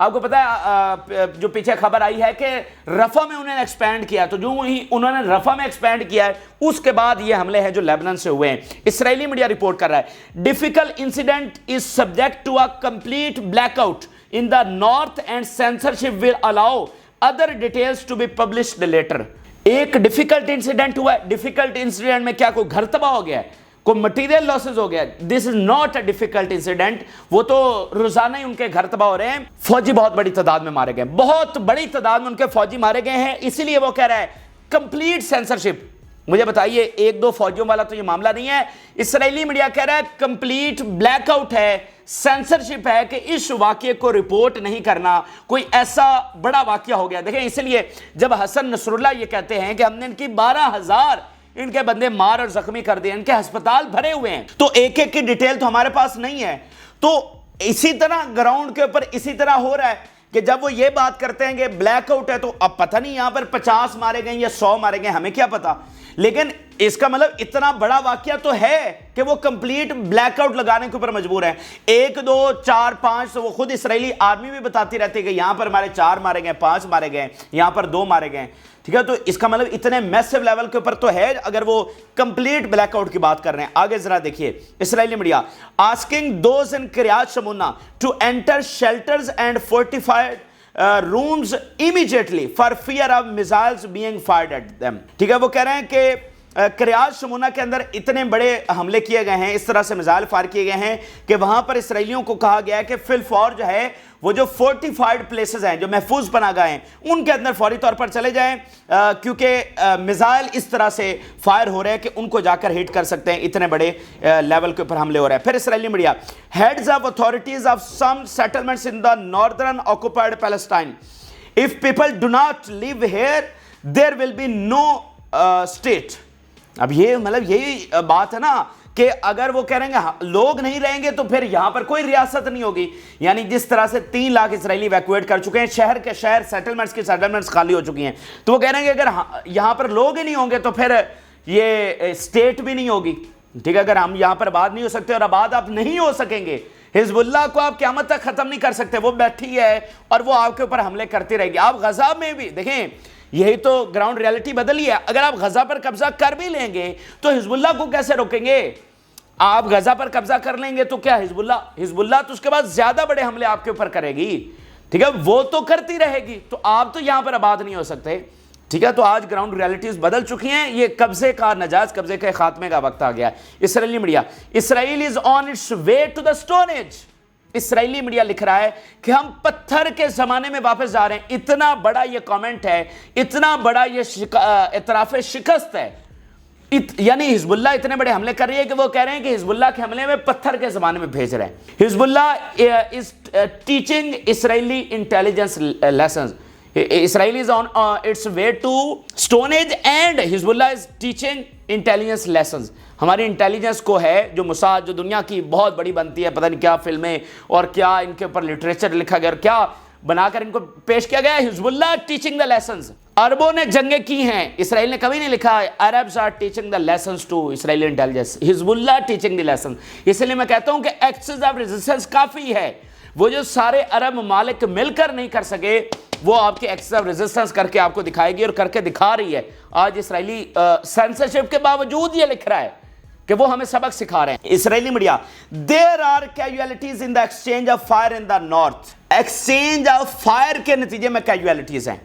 آپ کو پتا ہے جو پیچھے خبر آئی ہے کہ رفح میں انہوں نے ایکسپینڈ کیا، تو جو ہی انہوں نے رفح میں ایکسپینڈ کیا ہے اس کے بعد یہ حملے ہیں جو لیبنان سے ہوئے ہیں۔ اسرائیلی میڈیا رپورٹ کر رہا ہے difficult incident is subject to a complete blackout in the north and censorship will allow other details to be published later. ایک ڈیفیکلٹ انسیڈنٹ ہوا ہے، ڈیفیکلٹ انسیڈنٹ میں کیا کوئی گھر تباہ ہو گیا ہے، کوئی مٹیریل لاسز ہو گیا؟ This is not a difficult incident, وہ تو روزانہ ہی ان کے گھر تباہ ہو رہے ہیں۔ فوجی بہت بڑی تعداد میں مارے گئے، بہت بڑی تعداد میں ان کے فوجی مارے گئے ہیں، اسی لیے وہ کہہ رہا ہے کمپلیٹ سینسرشپ۔ مجھے بتائیے ایک دو فوجیوں والا تو یہ معاملہ نہیں ہے، اسرائیلی میڈیا کہہ رہا ہے کمپلیٹ بلیک آؤٹ ہے، سینسرشپ ہے کہ اس واقعے کو رپورٹ نہیں کرنا، کوئی ایسا بڑا واقعہ ہو گیا۔ دیکھیں اس لیے جب حسن نصر اللہ یہ کہتے ہیں کہ ہم نے ان کی 12,000 ان کے بندے مار اور زخمی کر دیے، ان کے ہسپتال بھرے ہوئے ہیں، تو ایک ایک کی ڈیٹیل تو ہمارے پاس نہیں ہے۔ تو اسی طرح گراؤنڈ کے اوپر اسی طرح ہو رہا ہے کہ جب وہ یہ بات کرتے ہیں کہ بلیک آؤٹ ہے، تو اب پتہ نہیں یہاں پر 50 مارے گئے یا 100 مارے گئے، ہمیں کیا پتا، لیکن اس کا مطلب اتنا بڑا واقعہ تو ہے کہ وہ کمپلیٹ بلیک آؤٹ لگانے کے اوپر مجبور ہیں۔ 1 2 4 5 تو وہ خود اسرائیلی آرمی بھی بتاتی رہتی ہے کہ یہاں پر ہمارے 4 مارے گئے، 5 مارے گئے، یہاں پر 2 مارے گئے، ٹھیک ہے۔ تو اس کا مطلب اتنے میسو لیول کے اوپر تو ہے اگر وہ کمپلیٹ بلیک آؤٹ کی بات کر رہے ہیں۔ آگے ذرا دیکھیے Israeli media asking those in Kiryat Shmona to enter shelters and fortified rooms immediately for fear of missiles being fired at them۔ ٹھیک ہے، وہ کہہ رہے ہیں کہ کریات شمونہ کے اندر اتنے بڑے حملے کیے گئے ہیں، اس طرح سے میزائل فائر کیے گئے ہیں کہ وہاں پر اسرائیلیوں کو کہا گیا ہے کہ فی الفور جو ہے وہ جو فورٹیفائڈ پلیسز ہیں، جو محفوظ پناہ گاہیں ہیں، ان کے اندر فوری طور پر چلے جائیں، کیونکہ میزائل اس طرح سے فائر ہو رہے ہیں کہ ان کو جا کر ہٹ کر سکتے ہیں، اتنے بڑے لیول کے اوپر حملے ہو رہے ہیں۔ پھر Israeli media heads of authorities of some settlements in the northern occupied Palestine if people do not live here there will be no state۔ اب یہ مطلب یہی بات ہے نا کہ اگر وہ کہہ رہے ہیں کہ لوگ نہیں رہیں گے تو پھر یہاں پر کوئی ریاست نہیں ہوگی، یعنی جس طرح سے 3 لاکھ اسرائیلی ایویکویٹ کر چکے ہیں، شہر کے شہر سیٹلمنٹس کی سیٹلمنٹس خالی ہو چکی ہیں، تو وہ کہہ رہے ہیں کہ اگر یہاں پر لوگ ہی نہیں ہوں گے تو پھر یہ اسٹیٹ بھی نہیں ہوگی، ٹھیک ہے۔ اگر ہم یہاں پر آباد نہیں ہو سکتے اور آباد آپ نہیں ہو سکیں گے، حزب اللہ کو آپ قیامت تک ختم نہیں کر سکتے، وہ بیٹھی ہے اور وہ آپ کے اوپر حملے کرتی رہے گی۔ آپ غزہ میں بھی دیکھیں، یہی تو گراؤنڈ ریالٹی بدلی ہے، اگر آپ غزہ پر قبضہ کر بھی لیں گے تو حزب اللہ کو کیسے روکیں گے؟ آپ غزہ پر قبضہ کر لیں گے تو کیا حزب اللہ تو اس کے بعد زیادہ بڑے حملے آپ کے اوپر کرے گی، ٹھیک ہے، وہ تو کرتی رہے گی، تو آپ تو یہاں پر آباد نہیں ہو سکتے، ٹھیک ہے۔ تو آج گراؤنڈ ریالٹیز بدل چکی ہیں، یہ قبضے کا ناجائز قبضے کے خاتمے کا وقت آ گیا۔ Israeli media Israel is on its way to the stone age. Israeli media لکھ رہا ہے کہ ہم پتھر کے زمانے میں واپس جا رہے ہیں۔ اتنا بڑا یہ کامنٹ ہے، اتنا بڑا یہ اعتراف شکست ہے، یعنی حزب اللہ اتنے بڑے حملے کر رہی ہے کہ وہ کہہ رہے ہیں کہ حزب اللہ کے حملے میں پتھر کے زمانے میں بھیج رہے ہیں۔ حزب اللہ is teaching Israeli intelligence lessons۔ Israel is on its way to Stone Age and Hezbollah is teaching intelligence lessons۔ ہماری انٹیلیجنس کو ہے جو موساد، جو دنیا کی بہت بڑی بنتی ہے، پتہ نہیں کیا فلمیں اور کیا ان کے اوپر لٹریچر لکھا گیا اور کیا بنا کر ان کو پیش کیا گیا ہے۔ حزب اللہ ٹیچنگ دا لیسنز۔ عربوں نے جنگیں کی ہیں، اسرائیل نے کبھی نہیں لکھا Arabs are teaching the lessons to Israeli intelligence, Hezbollah teaching the lessons. اس لیے میں کہتا ہوں کہ ایکسز آف ریزسٹنس کافی ہے، وہ جو سارے عرب ممالک مل کر نہیں کر سکے وہ آپ کی ایکسز آف ریزسٹنس کر کے آپ کو دکھائے گی اور کر کے دکھا رہی ہے۔ آج اسرائیلی سینسرشپ کے باوجود یہ لکھ رہا ہے کہ وہ ہمیں سبق سکھا رہے ہیں۔ اسرائیلی media there are casualties in the exchange of fire in the north۔ Exchange of fire کے نتیجے میں کیجویلٹیز ہیں،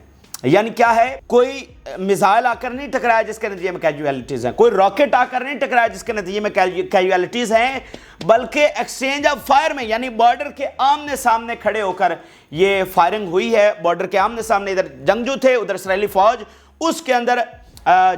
یعنی کیا ہے، کوئی میزائل آ کر نہیں ٹکرایا جس کے نتیجے میں کیجویلٹیز ہیں، کوئی راکٹ آ کر نہیں ٹکرایا جس کے نتیجے میں کیجویلٹیز ہیں، بلکہ ایکسچینج آف فائر میں، یعنی بارڈر کے آمنے سامنے کھڑے ہو کر یہ فائرنگ ہوئی ہے۔ بارڈر کے آمنے سامنے ادھر جنگجو تھے، ادھر اسرائیلی فوج، اس کے اندر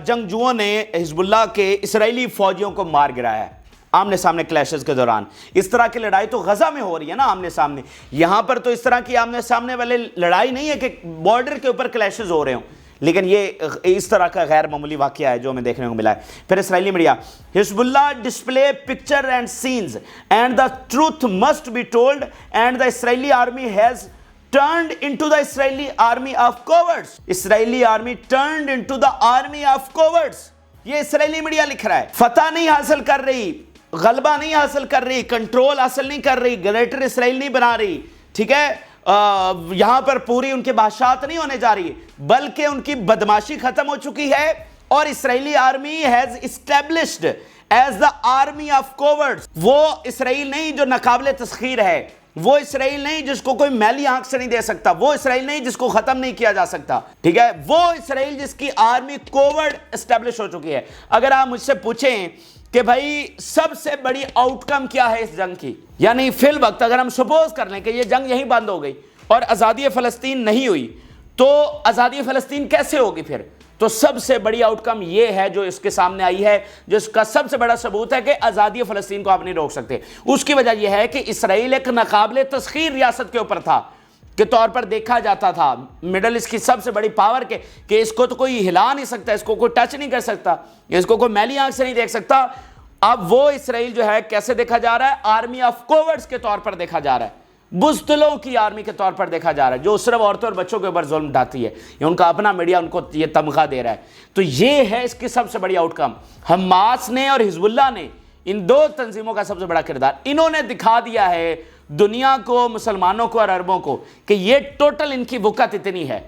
جنگجوؤں نے حزب اللہ کے اسرائیلی فوجیوں کو مار گرایا ہے آمنے سامنے کلیشز کے دوران۔ اس طرح کی لڑائی تو غزہ میں ہو رہی ہے نا آمنے سامنے، یہاں پر تو اس طرح کی آمنے سامنے والے لڑائی نہیں ہے کہ بارڈر کے اوپر کلیشز ہو رہے ہوں، لیکن یہ اس طرح کا غیر معمولی واقعہ ہے جو ہمیں دیکھنے کو ملا ہے۔ پھر Israeli media Hezbollah display picture and scenes and the truth must be told and the Israeli army has turned into the Israeli army of cowards۔ Israeli army turned into the army of cowards۔ یہ اسرائیلی media لکھ رہا ہے، فتح نہیں حاصل کر رہی، غلبہ نہیں حاصل کر رہی، کنٹرول حاصل نہیں کر رہی، گریٹر اسرائیل نہیں بنا رہی، ٹھیک ہے، یہاں پر پوری ان کی بادشاہت نہیں ہونے جا رہی ہے، بلکہ ان کی بدماشی ختم ہو چکی ہے، اور Israeli army has established as the army of cowards. وہ اسرائیل نہیں جو ناقابل تسخیر ہے، وہ اسرائیل نہیں جس کو کوئی میلی آنکھ سے نہیں دے سکتا، وہ اسرائیل نہیں جس کو ختم نہیں کیا جا سکتا، ٹھیک ہے، وہ اسرائیل جس کی آرمی کوورڈ اسٹیبلش ہو چکی ہے. اگر آپ مجھ سے پوچھیں کہ بھائی سب سے بڑی آؤٹ کم کیا ہے اس جنگ کی، یعنی فی الوقت اگر ہم سپوز کر لیں کہ یہ جنگ یہیں بند ہو گئی اور آزادی فلسطین نہیں ہوئی، تو آزادی فلسطین کیسے ہوگی پھر؟ تو سب سے بڑی آؤٹ کم یہ ہے جو اس کے سامنے آئی ہے، جس کا سب سے بڑا ثبوت ہے کہ آزادی فلسطین کو آپ نہیں روک سکتے. اس کی وجہ یہ ہے کہ اسرائیل ایک ناقابل تسخیر ریاست کے اوپر تھا کے طور پر دیکھا جاتا تھا، مڈل ایسٹ کی سب سے بڑی پاور کہ اس کو تو کوئی ہلا نہیں سکتا، اس کو کوئی ٹچ نہیں کر سکتا، اس کو کوئی میلی آنکھ سے نہیں دیکھ سکتا. اب وہ اسرائیل جو ہے کیسے دیکھا جا رہا ہے؟ آرمی آف کوورڈز کے طور پر دیکھا جا رہا ہے، بزدلوں کی آرمی کے طور پر دیکھا جا رہا ہے، جو صرف عورتوں اور بچوں کے اوپر ظلم ڈھاتی ہے. یہ ان کا اپنا میڈیا ان کو یہ تمغہ دے رہا ہے. تو یہ ہے اس کی سب سے بڑی آؤٹ کم. حماس نے اور حزب اللہ نے، ان دو تنظیموں کا سب سے بڑا کردار، انہوں نے دکھا دیا ہے دنیا کو، مسلمانوں کو اور عربوں کو کہ یہ ٹوٹل ان کی وقت اتنی ہے،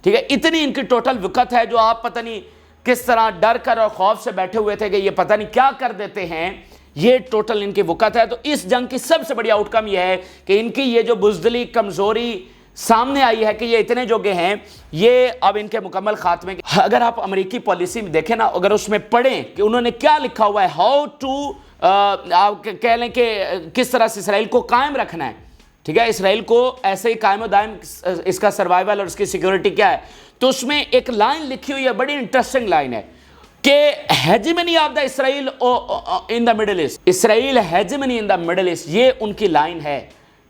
ٹھیک ہے، اتنی ان کی ٹوٹل وقت ہے جو آپ پتہ نہیں کس طرح ڈر کر اور خوف سے بیٹھے ہوئے تھے کہ یہ پتہ نہیں کیا کر دیتے ہیں. یہ ٹوٹل ان کی وقت ہے. تو اس جنگ کی سب سے بڑی آؤٹ کم یہ ہے کہ ان کی یہ جو بزدلی، کمزوری سامنے آئی ہے کہ یہ اتنے جوگے ہیں، یہ اب ان کے مکمل خاتمے. اگر آپ امریکی پالیسی میں دیکھیں نا، اگر اس میں پڑھیں کہ انہوں نے کیا لکھا ہوا ہے، ہاؤ ٹو، آپ کہہ لیں کہ کس طرح سے اسرائیل کو قائم رکھنا ہے، ٹھیک ہے، اسرائیل کو ایسے ہی قائم و دائم، اس کا سروائیول اور اس کی سیکیورٹی کیا ہے، تو اس میں ایک لائن لکھی ہوئی ہے، بڑی انٹرسٹنگ لائن ہے کہ hegemony of the Israel in the Middle East, Israel hegemony in the Middle East, یہ ان کی لائن ہے،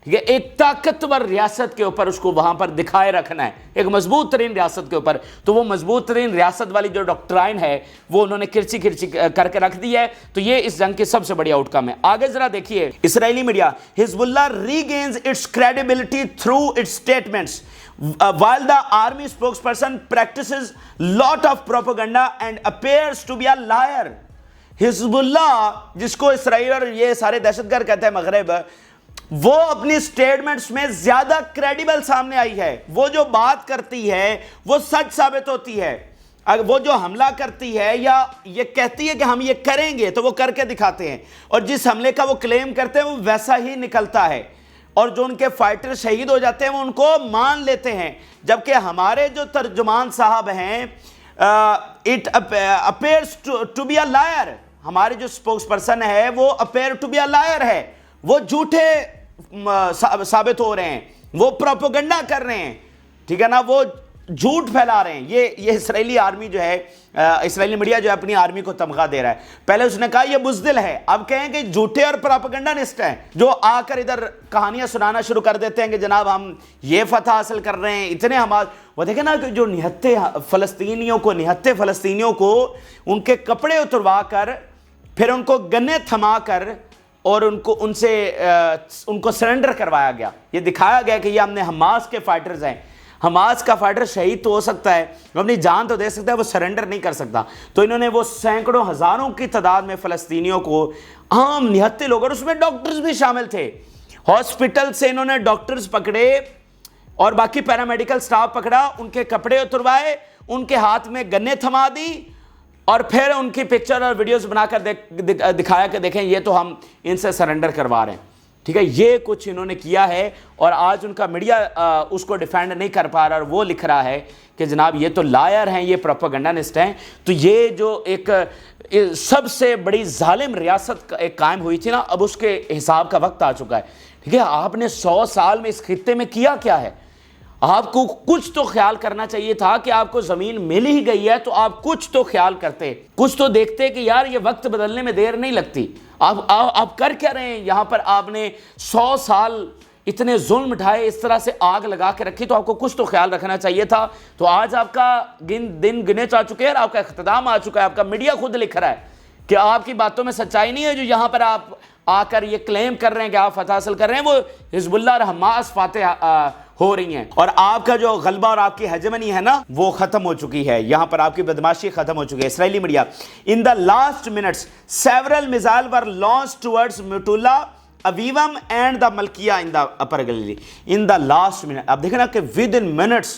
ٹھیک ہے، ایک طاقتور ریاست کے اوپر اس کو وہاں پر دکھائے رکھنا ہے، ایک مضبوط ترین ریاست کے اوپر. تو وہ مضبوط ترین ریاست والی جو ڈاکٹرائن ہے وہ انہوں نے کرچی کر کے رکھ دی ہے. تو یہ اس جنگ کی سب سے بڑی آؤٹ کم ہے. آگے ذرا دیکھیے Israeli media, Hezbollah regains its credibility through its statements while the army spokesperson practices lot of propaganda and appears to be a liar. حزب اللہ جس کو اسرائیل اور یہ سارے دہشت گرد کہتے ہیں مغرب، وہ اپنی سٹیٹمنٹس میں زیادہ کریڈیبل سامنے آئی ہے. وہ جو بات کرتی ہے وہ سچ ثابت ہوتی ہے. وہ جو حملہ کرتی ہے یا یہ کہتی ہے کہ ہم یہ کریں گے تو وہ کر کے دکھاتے ہیں، اور جس حملے کا وہ کلیم کرتے ہیں وہ ویسا ہی نکلتا ہے، اور جو ان کے فائٹر شہید ہو جاتے ہیں وہ ان کو مان لیتے ہیں. جبکہ ہمارے جو ترجمان صاحب ہیں، it appears to be a liar، ہمارے جو سپوکس پرسن ہے وہ appear to be a liar ہے، وہ جھوٹے ثابت ہو رہے ہیں، وہ پروپیگنڈا کر رہے ہیں، ٹھیک ہے نا، وہ جھوٹ پھیلا رہے ہیں. یہ اسرائیلی آرمی جو ہے، اسرائیلی میڈیا جو ہے اپنی آرمی کو تمغہ دے رہا ہے. پہلے اس نے کہا یہ بزدل ہے، اب کہیں کہ جھوٹے اور پروپیگنڈانسٹ ہیں جو آ کر ادھر کہانیاں سنانا شروع کر دیتے ہیں کہ جناب ہم یہ فتح حاصل کر رہے ہیں، اتنے حماس. وہ دیکھیں نا کہ جو نہتے فلسطینیوں کو ان کے کپڑے اتروا کر، پھر ان کو گنے تھما کر اور ان کو سرنڈر کروایا گیا. یہ دکھایا گیا کہ یہ ہم نے حماس کے فائٹرز ہیں. حماس کا فائٹر شہید تو ہو سکتا ہے، وہ اپنی جان تو دے سکتا ہے، وہ سرنڈر نہیں کر سکتا. تو انہوں نے وہ سینکڑوں ہزاروں کی تعداد میں فلسطینیوں کو، عام نہتے لوگ، اور اس میں ڈاکٹرز بھی شامل تھے، ہاسپٹل سے انہوں نے ڈاکٹرز پکڑے اور باقی پیرامیڈیکل سٹاف پکڑا، ان کے کپڑے اتروائے، ان کے ہاتھ میں گنے تھما دی، اور پھر ان کی پکچر اور ویڈیوز بنا کر دکھایا کہ دیکھیں یہ تو ہم ان سے سرنڈر کروا رہے ہیں. ٹھیک ہے، یہ کچھ انہوں نے کیا ہے، اور آج ان کا میڈیا اس کو ڈیفینڈ نہیں کر پا رہا، اور وہ لکھ رہا ہے کہ جناب یہ تو لائر ہیں، یہ پروپیگنڈانسٹ ہیں. تو یہ جو ایک سب سے بڑی ظالم ریاست ایک قائم ہوئی تھی نا، اب اس کے حساب کا وقت آ چکا ہے. ٹھیک ہے، آپ نے 100 سال میں اس خطے میں کیا ہے؟ آپ کو کچھ تو خیال کرنا چاہیے تھا کہ آپ کو زمین مل ہی گئی ہے تو آپ کچھ تو خیال کرتے، کچھ تو دیکھتے کہ یار یہ وقت بدلنے میں دیر نہیں لگتی. آپ کر کیا رہے ہیں یہاں پر؟ آپ نے 100 سال اتنے ظلم اٹھائے، اس طرح سے آگ لگا کے رکھی، تو آپ کو کچھ تو خیال رکھنا چاہیے تھا. تو آج آپ کا دن گنے چاہ چکے ہیں، اور آپ کا اختتام آ چکا ہے. آپ کا میڈیا خود لکھ رہا ہے کہ آپ کی باتوں میں سچائی نہیں ہے. جو یہاں پر آپ آ کر یہ کلیم کر رہے ہیں کہ آپ فتح حاصل کر رہے ہیں، وہ حزب اللہ اور حماس فاتح ہو رہی ہیں، اور آپ کا جو غلبہ اور آپ کی ہیجمنی ہے نا وہ ختم ہو چکی ہے. یہاں پر آپ کی بدماشی ختم ہو چکی ہے. Israeli media, in the last minutes several missiles were launch towards Metula Avivim and the Malkiya in the Upper Galilee in the last minute. اب دیکھیں نا کہ within minutes,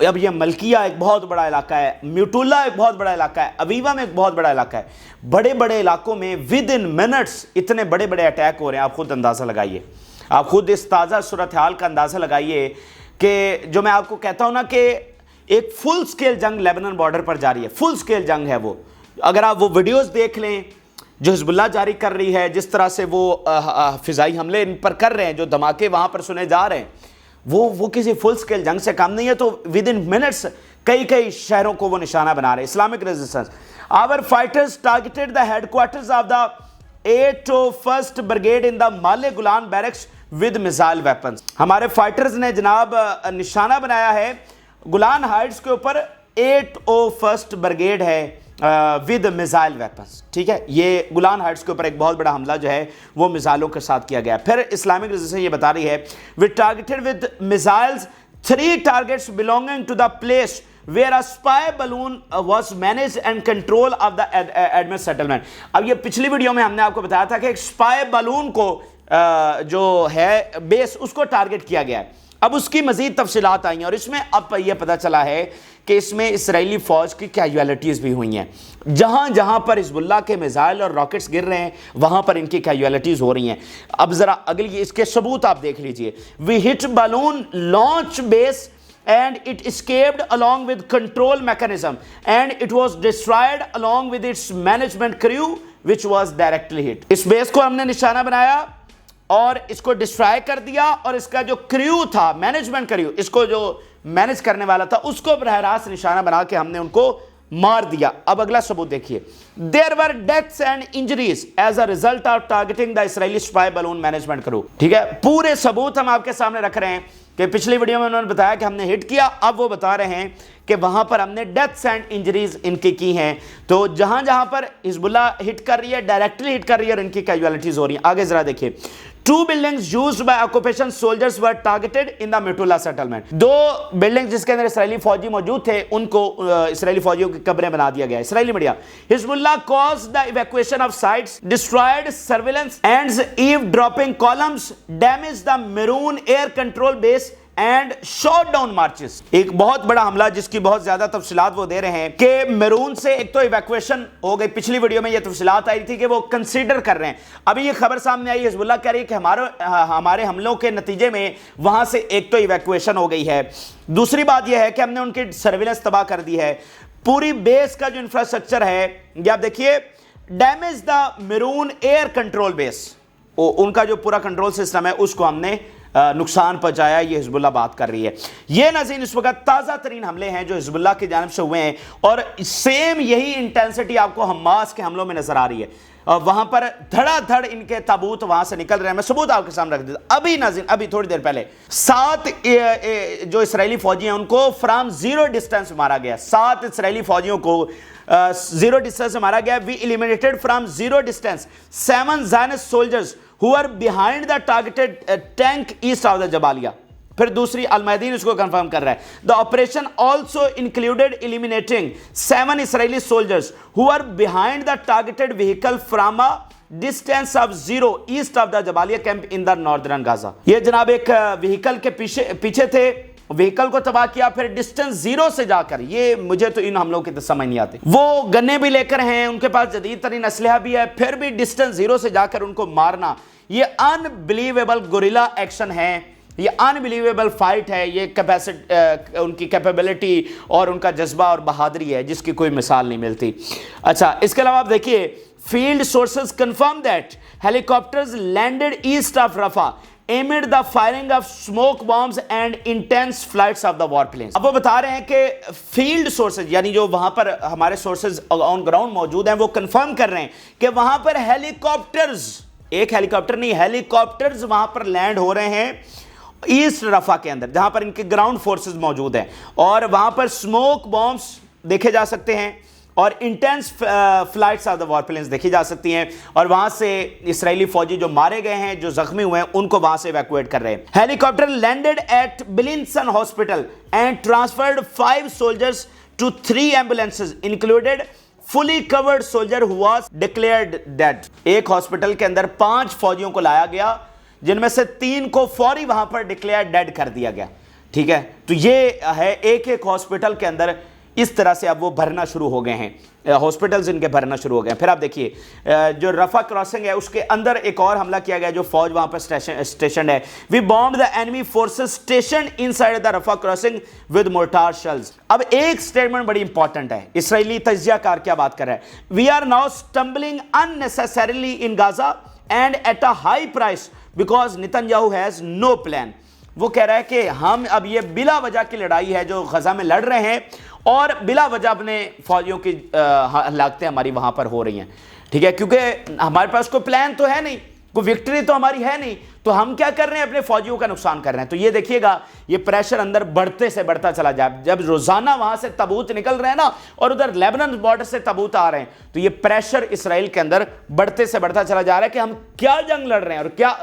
اب یہ ملکیہ ایک بہت بڑا علاقہ ہے, میوٹولا ایک بہت بڑا علاقہ ہے, اویوم ایک بہت بڑا علاقہ ہے, بڑے بڑے علاقوں میں within minutes اتنے بڑے بڑے اٹیک ہو رہے ہیں. آپ خود اندازہ لگائیے, آپ خود اس تازہ صورتحال کا اندازہ لگائیے کہ جو میں آپ کو کہتا ہوں نا کہ ایک فل سکیل جنگ لیبنان بارڈر پر جاری ہے, فل سکیل جنگ ہے وہ. اگر آپ وہ ویڈیوز دیکھ لیں جو حزب اللہ جاری کر رہی ہے, جس طرح سے وہ فضائی حملے ان پر کر رہے ہیں, جو دھماکے وہاں پر سنے جا رہے ہیں, وہ کسی فل سکیل جنگ سے کم نہیں ہے. تو ودن منٹس کئی شہروں کو وہ نشانہ بنا رہے ہیں. Islamic resistance, our fighters targeted the headquarters of the 801st brigade in the Maale Golan barracks with missile weapons. ہمارے فائٹرز نے جناب نشانہ بنایا ہے گولان ہائٹس کے اوپر 801st بریگیڈ ہے ود میزائل ویپنز. ٹھیک ہے, یہ گولان ہائٹس کے اوپر ایک بہت بڑا حملہ جو ہے وہ میزائلوں کے ساتھ کیا گیا. پھر اسلامک ریزسٹنس یہ بتا رہی ہے we targeted with missiles 3 targets belonging to the place where a spy balloon was managed and control of the Admin settlement. اب یہ پچھلی ویڈیو میں ہم نے آپ کو بتایا تھا کہ ایک اسپائی بالون کو جو ہے بیس اس کو ٹارگیٹ کیا گیا ہے. اب اس کی مزید تفصیلات آئی ہیں اور اس میں اب یہ پتہ چلا ہے کہ اس میں اسرائیلی فوج کی کیجویلٹیز بھی ہوئی ہیں. جہاں پر حزب اللہ کے میزائل اور راکٹس گر رہے ہیں وہاں پر ان کی کیجویلٹیز ہو رہی ہیں. اب ذرا اگلی اس کے ثبوت آپ دیکھ لیجئے. We hit balloon launch base and it escaped along with control mechanism and it was destroyed along with its management crew which was directly hit. اس بیس کو ہم نے نشانہ بنایا اور اس کو ڈسٹرائے کر دیا اور اس کا جو کریو تھا, مینجمنٹ کریو, اس کو جو مینج کرنے والا تھا, اس کو براہ راست نشانہ بنا کے ہم نے ان کو مار دیا. اب اگلا ثبوت دیکھیے. There were deaths and injuries as a result of targeting the Israeli spy balloon management crew. ٹھیک ہے, پورے ثبوت ہم آپ کے سامنے رکھ رہے ہیں کہ پچھلی ویڈیو میں انہوں نے بتایا کہ ہم نے ہٹ کیا, اب وہ بتا رہے ہیں کہ وہاں پر ہم نے ڈیتھس اینڈ انجریز ان کی ہیں. تو جہاں پر حزب اللہ ہٹ کر رہی ہے, ڈائریکٹلی ہٹ کر رہی ہے اور ان کی کیجویلٹیز ہو رہی ہیں. آگے ذرا دیکھیے. 2 buildings used by occupation soldiers were targeted in the Metula settlement. 2 building جس کے اندر اسرائیلی فوجی موجود تھے ان کو اسرائیلی فوجیوں کی قبریں بنا دیا گیا. اسرائیلی میڈیا, حزب اللہ caused the evacuation of sites, destroyed surveillance and eavesdropping columns, damaged the Maroon air control base and shot down marches. ایک بہت بڑا حملہ جس کی بہت زیادہ تفصیلات وہ دے رہے ہیں کہ میرون سے ایک تو ایویکویشن ہو گئی. پچھلی ویڈیو میں یہ تفصیلات آئی تھی کہ وہ کنسیڈر کر رہے ہیں. ابھی یہ خبر سامنے آئی, حزب اللہ کہہ رہی ہے کہ ہمارے حملوں کے نتیجے میں وہاں سے ایک تو ایویکویشن ہو گئی ہے. دوسری بات یہ ہے کہ ہم نے ان کی سرویلنس تباہ کر دی ہے. پوری بیس کا جو انفراسٹرکچر ہے یہ آپ دیکھیے, damage the Meron air control base, ان کا جو پورا کنٹرول سسٹم ہے اس کو ہم نے نقصان پہنچایا. یہ حزب اللہ بات کر رہی ہے. یہ ناظرین اس وقت تازہ ترین حملے ہیں جو حزب اللہ کی جانب سے ہوئے ہیں اور سیم یہی انٹینسٹی آپ کو حماس کے حملوں میں نظر آ رہی ہے. وہاں پر دھڑا دھڑ ان کے تابوت وہاں سے نکل رہے ہیں. میں ثبوت آپ کے سامنے رکھ دیتا. ابھی ناظرین ابھی تھوڑی دیر پہلے 7 جو اسرائیلی فوجی ہیں ان کو فرام زیرو ڈسٹینس مارا گیا. 7 اسرائیلی فوجیوں کو زیرو ڈسٹینس سے مارا گیا. We eliminated from zero distance 7 Zionist soldiers who are behind the targeted tank east of the Jabalia. پھر دوسری المیدین اس کو کنفرم کر رہا ہے. The operation also included eliminating 7 Israeli soldiers who are behind the targeted vehicle from a distance of 0 east of the Jabalia camp in the northern Gaza. یہ جناب ایک vehicle کے پیچھے تھے, وہیکل کو تباہ کیا, پھر ڈسٹنس 0 سے جا کر. یہ مجھے تو ان حملوں کی سمجھ نہیں آتی. وہ گنے بھی لے کر ہیں, ان کے پاس جدید ترین اسلحہ بھی ہے, پھر بھی ڈسٹنس 0 سے جا کر ان کو مارنا, یہ انبلیویبل گوریلا ایکشن ہے, یہ انبلیویبل فائٹ ہے. یہ ان کی کیپیبلٹی اور ان کا جذبہ اور بہادری ہے جس کی کوئی مثال نہیں ملتی. اچھا, اس کے علاوہ آپ دیکھیے, field sources confirm that helicopters landed east of Rafah amid the firing of smoke bombs and intense flights of the warplanes. اب وہ بتا رہے ہیں کہ فیلڈ سورسز یعنی جو وہاں پر ہمارے سورسز آن گراؤنڈ موجود ہیں وہ کنفرم کر رہے ہیں کہ وہاں پر ہیلیکاپٹرز, ایک ہیلیکاپٹر نہیں, ہیلیکاپٹرز وہاں پر لینڈ ہو رہے ہیں ایسٹ رفح کے اندر جہاں پر ان کے گراؤنڈ فورسز موجود ہیں, اور وہاں پر سموک بامبس دیکھے جا سکتے ہیں اور intense flights of the war planes دیکھی جا سکتی ہیں, اور وہاں سے اسرائیلی فوجی جو مارے گئے ہیں, جو زخمی ہوئے ہیں, ان کو وہاں سے ایویکویٹ کر رہے ہیں. Helicopter landed at Beilinson hospital and transferred 5 soldiers to 3 ambulances included fully covered soldier who was declared dead. ایک ہاسپٹل کے اندر 5 فوجیوں کو لایا گیا جن میں سے 3 کو فوری وہاں پر ڈکلیئر ڈیڈ کر دیا گیا. ٹھیک ہے, تو یہ ہے ایک ہاسپٹل کے اندر اس طرح سے اب وہ بھرنا شروع ہو گئے ہیں, ہاسپٹلز ان کے بھرنا شروع ہو گئے ہیں. پھر آپ دیکھیے جو رفح کراسنگ ہے اس کے اندر ایک اور حملہ کیا گیا جو فوج وہاں پر اسٹیشن ہے. We bomb the enemy forces station inside the Rafah crossing with mortar shells. اب ایک سٹیٹمنٹ بڑی امپورٹنٹ ہے, اسرائیلی تجزیہ کار کیا بات کر رہا ہے. We are now stumbling unnecessarily in Gaza and at a high price because Netanyahu has no plan. وہ کہہ رہا ہے کہ ہم اب یہ بلا وجہ کی لڑائی ہے جو غزہ میں لڑ رہے ہیں اور بلا وجہ اپنے فوجیوں کی ہلاکتیں ہماری وہاں پر ہو رہی ہیں. ٹھیک ہے, کیونکہ ہمارے پاس کوئی پلان تو ہے نہیں, کوئی وکٹری تو ہماری ہے نہیں, تو ہم کیا کر رہے ہیں, اپنے فوجیوں کا نقصان کر رہے ہیں. تو یہ دیکھیے گا یہ پریشر اندر بڑھتے سے بڑھتا چلا جائے. جب روزانہ وہاں سے تابوت نکل رہے ہیں نا اور ادھر لیبنان بارڈر سے تابوت آ رہے ہیں, تو یہ پریشر اسرائیل کے اندر بڑھتے سے بڑھتا چلا جا رہا ہے کہ ہم کیا جنگ لڑ رہے ہیں اور کیا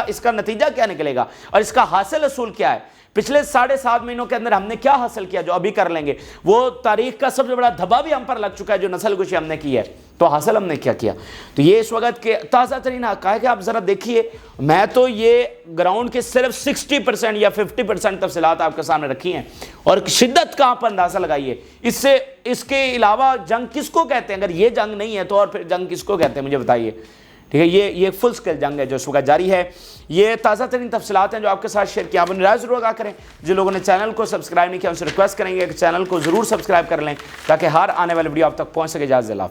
اس کا نتیجہ کیا نکلے گا اور اس کا حاصل اصول کیا ہے. پچھلے 7.5 مہینوں کے اندر ہم نے کیا حاصل کیا جو ابھی کر لیں گے, وہ تاریخ کا سب سے بڑا دھبا بھی ہم پر لگ چکا ہے جو نسل کشی ہم نے کی ہے, تو حاصل ہم نے کیا کیا. تو یہ اس وقت کے تازہ ترین حقائق ہے. آپ ذرا دیکھیے, میں تو یہ گراؤنڈ کے صرف 60% یا 50% تفصیلات آپ کے سامنے رکھی ہیں اور شدت کا آپ اندازہ لگائیے. اس کے علاوہ جنگ کس کو کہتے ہیں؟ اگر یہ جنگ نہیں ہے تو اور پھر جنگ کس کو کہتے ہیں مجھے بتائیے. ٹھیک ہے, یہ فل سکیل جنگ ہے جو اس وقت جاری ہے. یہ تازہ ترین تفصیلات ہیں جو آپ کے ساتھ شیئر کیا. آپ نے رائے ضرور آگاہ کریں. جن لوگوں نے چینل کو سبسکرائب نہیں کیا ان سے ریکویسٹ کریں گے کہ چینل کو ضرور سبسکرائب کر لیں تاکہ ہر آنے والی ویڈیو آپ تک پہنچ سکے. اجازت اللہ.